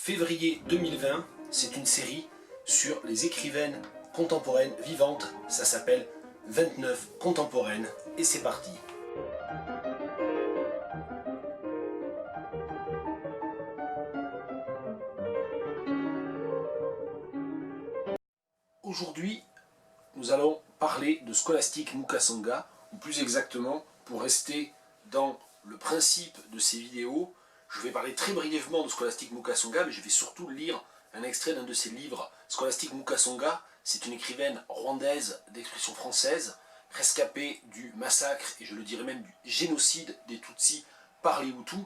Février 2020, c'est une série sur les écrivaines contemporaines vivantes. Ça s'appelle 29 contemporaines et c'est parti. Aujourd'hui, nous allons parler de Scholastique Mukasonga, ou plus exactement, pour rester dans le principe de ces vidéos, je vais parler très brièvement de Scholastique Mukasonga, mais je vais surtout lire un extrait d'un de ses livres. Scholastique Mukasonga, c'est une écrivaine rwandaise d'expression française, rescapée du massacre, et je le dirais même du génocide des Tutsis par les Hutus.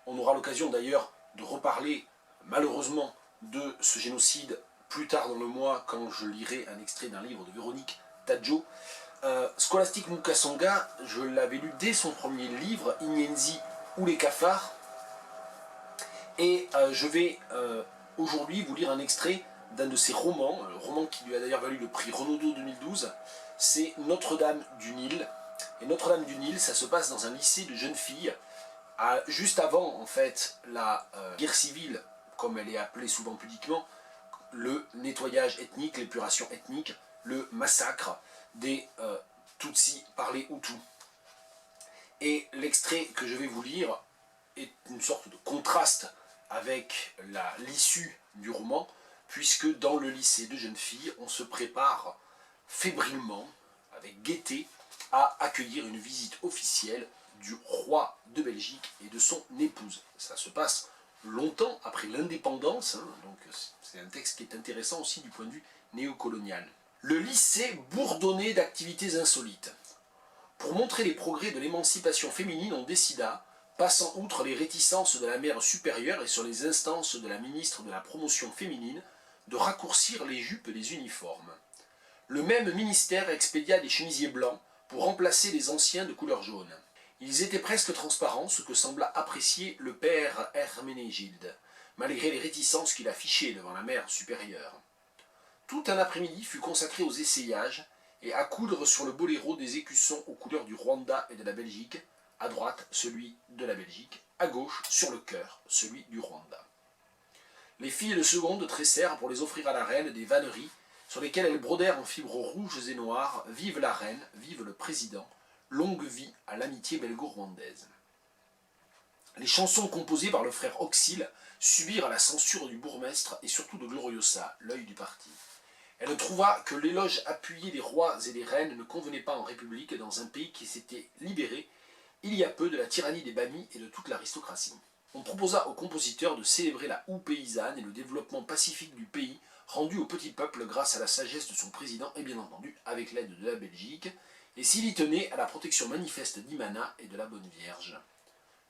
On aura l'occasion d'ailleurs de reparler, malheureusement, de ce génocide plus tard dans le mois, quand je lirai un extrait d'un livre de Véronique Tadjo. Scholastique Mukasonga, je l'avais lu dès son premier livre, Inyenzi ou les cafards, et je vais aujourd'hui vous lire un extrait d'un de ses romans, un roman qui lui a d'ailleurs valu le prix Renaudot 2012, c'est Notre-Dame du Nil. Et Notre-Dame du Nil, ça se passe dans un lycée de jeunes filles, juste avant en fait la guerre civile, comme elle est appelée souvent pudiquement, le nettoyage ethnique, l'épuration ethnique, le massacre des Tutsis par les Hutus. Et l'extrait que je vais vous lire est une sorte de contraste avec l'issue du roman, puisque dans le lycée de jeunes filles, on se prépare fébrilement, avec gaieté, à accueillir une visite officielle du roi de Belgique et de son épouse. Ça se passe longtemps après l'indépendance, hein, donc c'est un texte qui est intéressant aussi du point de vue néocolonial. Le lycée bourdonnait d'activités insolites. Pour montrer les progrès de l'émancipation féminine, on décida, passant outre les réticences de la mère supérieure et sur les instances de la ministre de la promotion féminine, de raccourcir les jupes des uniformes. Le même ministère expédia des chemisiers blancs pour remplacer les anciens de couleur jaune. Ils étaient presque transparents, ce que sembla apprécier le père Herménégilde, malgré les réticences qu'il affichait devant la mère supérieure. Tout un après-midi fut consacré aux essayages et à coudre sur le boléro des écussons aux couleurs du Rwanda et de la Belgique, à droite celui de la Belgique, à gauche, sur le cœur, celui du Rwanda. Les filles de seconde tressèrent pour les offrir à la reine des vanneries sur lesquelles elles brodèrent en fibres rouges et noires « Vive la reine, vive le président, longue vie à l'amitié belgo-rwandaise ». Les chansons composées par le frère Auxil subirent la censure du bourgmestre et surtout de Gloriosa, l'œil du parti. Elle trouva que l'éloge appuyé des rois et des reines ne convenait pas en République dans un pays qui s'était libéré il y a peu de la tyrannie des Bamis et de toute l'aristocratie. On proposa aux compositeurs de célébrer la houe paysanne et le développement pacifique du pays, rendu au petit peuple grâce à la sagesse de son président et bien entendu avec l'aide de la Belgique, et s'il y tenait à la protection manifeste d'Imana et de la Bonne Vierge.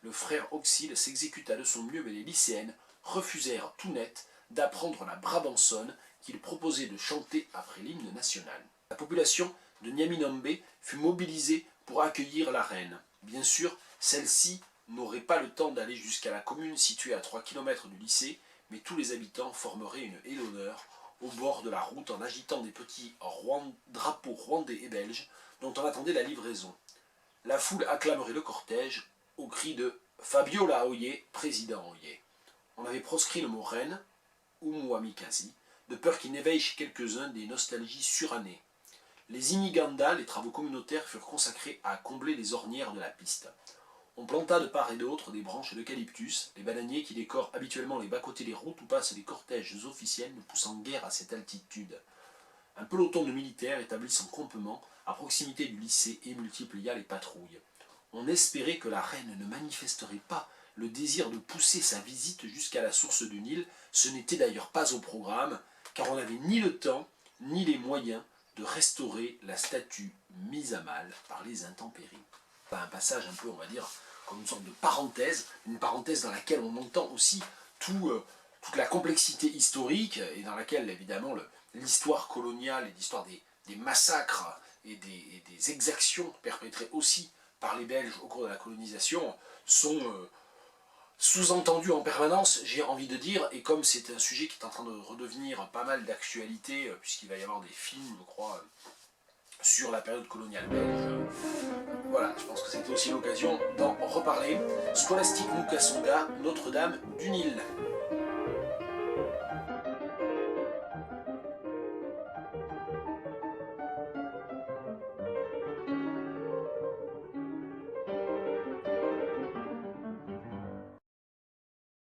Le frère Auxil s'exécuta de son mieux, mais les lycéennes refusèrent tout net d'apprendre la brabançonne qu'il proposait de chanter après l'hymne national. La population de Nyaminombe fut mobilisée pour accueillir la reine. Bien sûr, celle-ci n'aurait pas le temps d'aller jusqu'à la commune située à 3 km du lycée, mais tous les habitants formeraient une haie d'honneur au bord de la route en agitant des petits drapeaux rwandais et belges dont on attendait la livraison. La foule acclamerait le cortège au cri de « Fabiola Oye, président Oye ». On avait proscrit le mot « reine » ou « Muamikazi », de peur qu'il n'éveille chez quelques-uns des nostalgies surannées. Les imiganda, les travaux communautaires, furent consacrés à combler les ornières de la piste. On planta de part et d'autre des branches d'eucalyptus, les bananiers qui décorent habituellement les bas-côtés des routes où passent les cortèges officiels ne poussant guère à cette altitude. Un peloton de militaires établit son campement à proximité du lycée et multiplia les patrouilles. On espérait que la reine ne manifesterait pas le désir de pousser sa visite jusqu'à la source du Nil. Ce n'était d'ailleurs pas au programme, car on n'avait ni le temps, ni les moyens de restaurer la statue mise à mal par les intempéries. Un passage un peu, on va dire, comme une sorte de parenthèse, une parenthèse dans laquelle on entend aussi toute la complexité historique, et dans laquelle, évidemment, l'histoire coloniale et l'histoire des massacres et des exactions perpétrées aussi par les Belges au cours de la colonisation sont sous-entendues en permanence, j'ai envie de dire, et comme c'est un sujet qui est en train de redevenir pas mal d'actualité, puisqu'il va y avoir des films, je crois, sur la période coloniale belge, voilà, je pense que c'était aussi l'occasion d'en reparler. Scholastique Mukasonga, Notre-Dame du Nil.